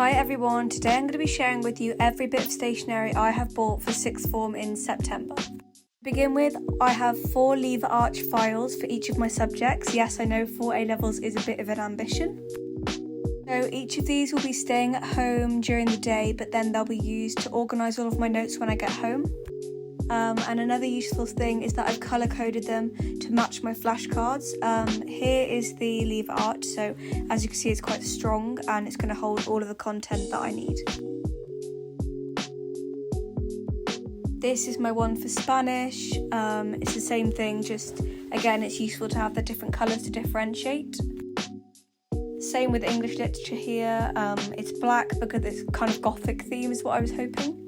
Hi everyone, today I'm going to be sharing with you every bit of stationery I have bought for sixth form in September. To begin with, I have 4 lever arch files for each of my subjects. Yes, I know 4 A-levels is a bit of an ambition. So each of these will be staying at home during the day, but then they'll be used to organise all of my notes when I get home. And another useful thing is that I've colour coded them to match my flashcards. Here is the lever arch, so as you can see it's quite strong and it's going to hold all of the content that I need. This is my one for Spanish. It's the same thing, just again it's useful to have the different colours to differentiate. Same with English literature here. It's black because it's kind of gothic theme is what I was hoping.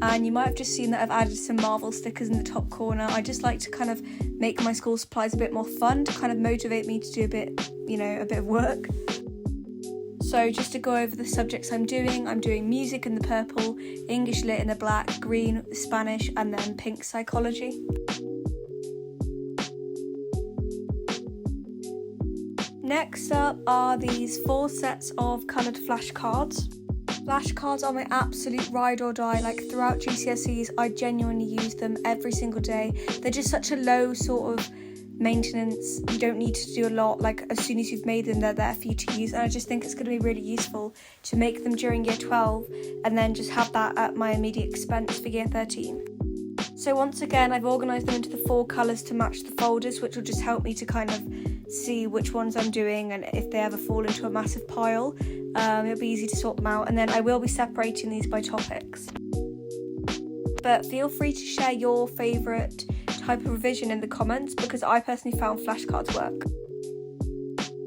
And you might have just seen that I've added some Marvel stickers in the top corner. I just like to kind of make my school supplies a bit more fun, to kind of motivate me to do a bit of work. So just to go over the subjects I'm doing music in the purple, English lit in the black, green Spanish, and then pink psychology. Next up are these 4 sets of coloured flashcards. Flashcards are my absolute ride or die. Like throughout GCSEs, I genuinely use them every single day. They're just such a low sort of maintenance. You don't need to do a lot. Like as soon as you've made them, they're there for you to use. And I just think it's going to be really useful to make them during year 12 and then just have that at my immediate expense for year 13. So once again, I've organised them into the 4 colours to match the folders, which will just help me to kind of see which ones I'm doing, and if they ever fall into a massive pile, it'll be easy to sort them out. And then I will be separating these by topics. But feel free to share your favourite type of revision in the comments, because I personally found flashcards work.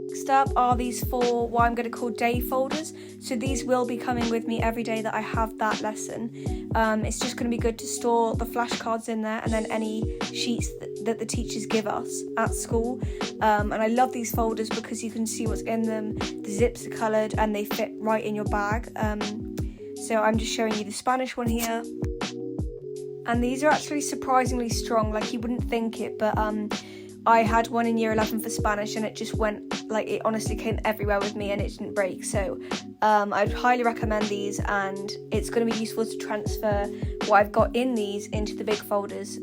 Next up are these 4 what I'm going to call day folders. So these will be coming with me every day that I have that lesson. It's just going to be good to store the flashcards in there and then any sheets that the teachers give us at school. And I love these folders because you can see what's in them. The zips are coloured and they fit right in your bag. So I'm just showing you the Spanish one here. And these are actually surprisingly strong, like you wouldn't think it, but I had one in year 11 for Spanish and it just went, like it honestly came everywhere with me and it didn't break. So I'd highly recommend these, and it's going to be useful to transfer what I've got in these into the big folders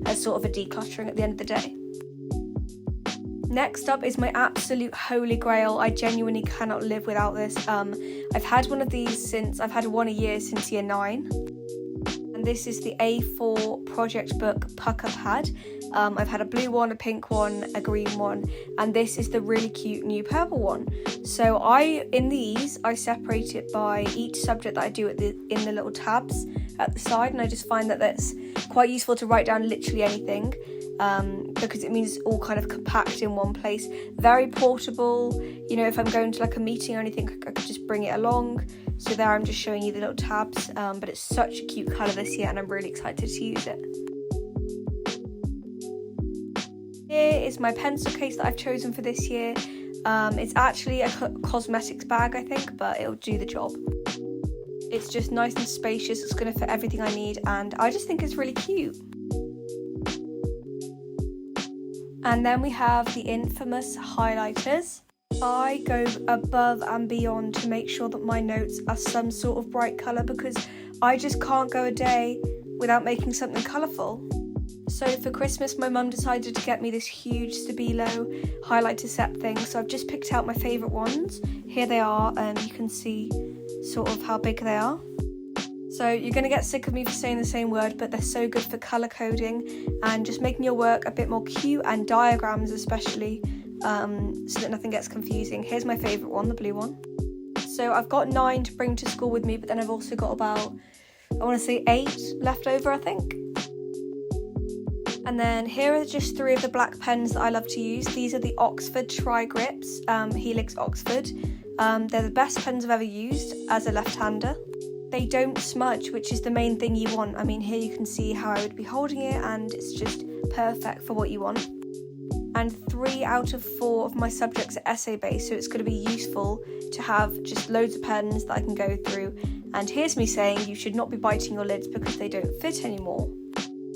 as sort of a decluttering at the end of the day. Next up is my absolute holy grail. I genuinely cannot live without this. I've had one of these I've had one a year since year 9. And this is the A4 project book pucker pad. I've had a blue one, a pink one, a green one, and this is the really cute new purple one. So in these I separate it by each subject that I do in the little tabs at the side, and I just find that that's quite useful to write down literally anything, because it means it's all kind of compact in one place. Very portable, if I'm going to like a meeting or anything, I could just bring it along. So there I'm just showing you the little tabs, but it's such a cute colour this year and I'm really excited to use it. Here is my pencil case that I've chosen for this year. It's actually a cosmetics bag, I think, but it'll do the job. It's just nice and spacious, it's going to fit everything I need, and I just think it's really cute. And then we have the infamous highlighters. I go above and beyond to make sure that my notes are some sort of bright colour, because I just can't go a day without making something colourful. So for Christmas, my mum decided to get me this huge Stabilo highlighter set thing. So I've just picked out my favourite ones. Here they are, and you can see sort of how big they are. So you're going to get sick of me for saying the same word, but they're so good for colour coding and just making your work a bit more cute, and diagrams especially, so that nothing gets confusing. Here's my favourite one, the blue one. So I've got 9 to bring to school with me, but then I've also got about, I want to say 8 left over, I think. And then here are just 3 of the black pens that I love to use. These are the Oxford Tri-Grips, Helix Oxford. They're the best pens I've ever used as a left-hander. They don't smudge, which is the main thing you want. I mean, here you can see how I would be holding it, and it's just perfect for what you want. And 3 out of 4 of my subjects are essay-based, so it's going to be useful to have just loads of pens that I can go through. And here's me saying you should not be biting your lids because they don't fit anymore.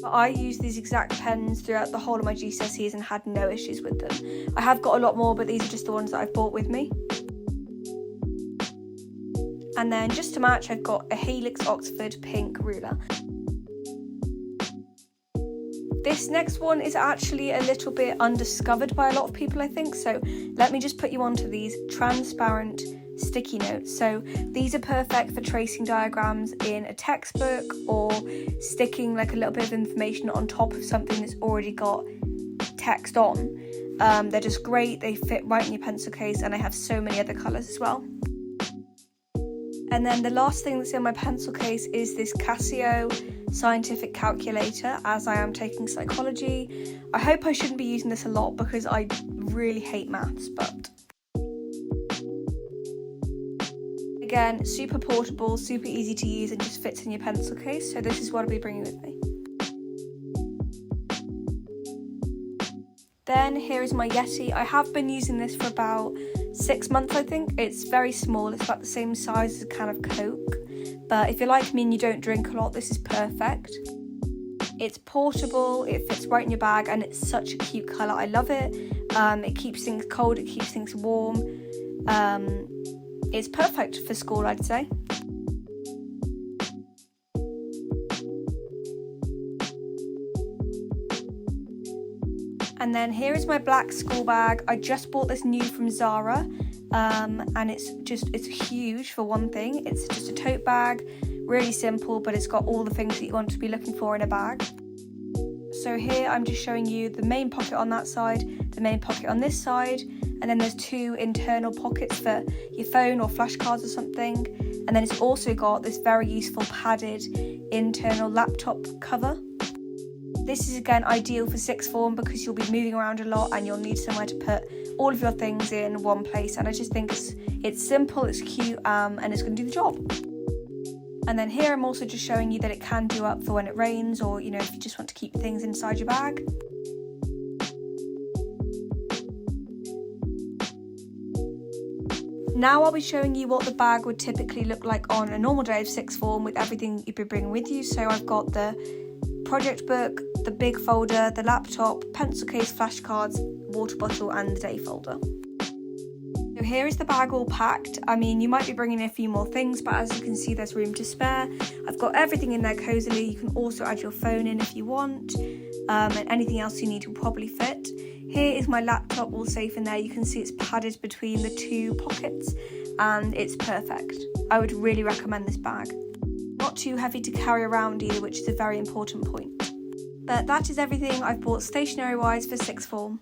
But I use these exact pens throughout the whole of my GCSEs and had no issues with them. I have got a lot more, but these are just the ones that I've bought with me. And then just to match, I've got a Helix Oxford pink ruler. This next one is actually a little bit undiscovered by a lot of people, I think, so let me just put you onto these transparent sticky notes. So these are perfect for tracing diagrams in a textbook or sticking like a little bit of information on top of something that's already got text on. They're just great, they fit right in your pencil case, and I have so many other colours as well. And then the last thing that's in my pencil case is this Casio scientific calculator, as I am taking psychology. I hope I shouldn't be using this a lot because I really hate maths, but again, super portable, super easy to use, and just fits in your pencil case, so this is what I'll be bringing with me. Then here is my Yeti. I have been using this for about 6 months, I think. It's very small, it's about the same size as a can of Coke, but if you're like me and you don't drink a lot, this is perfect. It's portable, it fits right in your bag, and it's such a cute colour. I love it. It keeps things cold, it keeps things warm. It's perfect for school, I'd say. And then here is my black school bag. I just bought this new from Zara, and it's huge for one thing. It's just a tote bag, really simple, but it's got all the things that you want to be looking for in a bag. So here I'm just showing you the main pocket on that side, the main pocket on this side, and then there's 2 internal pockets for your phone or flashcards or something. And then it's also got this very useful padded internal laptop cover. This is again ideal for sixth form because you'll be moving around a lot and you'll need somewhere to put all of your things in one place, and I just think it's simple, it's cute, and it's going to do the job. And then here I'm also just showing you that it can do up for when it rains, or if you just want to keep things inside your bag. Now I'll be showing you what the bag would typically look like on a normal day of sixth form with everything you'd be bringing with you. So I've got the project book, the big folder, the laptop, pencil case, flashcards, water bottle, and the day folder. So here is the bag all packed. I mean, you might be bringing in a few more things, but as you can see, there's room to spare. I've got everything in there cosily. You can also add your phone in if you want, and anything else you need will probably fit. Here is my laptop all safe in there. You can see it's padded between the 2 pockets, and it's perfect. I would really recommend this bag. Not too heavy to carry around either, which is a very important point. But that is everything I've bought stationery wise for sixth form.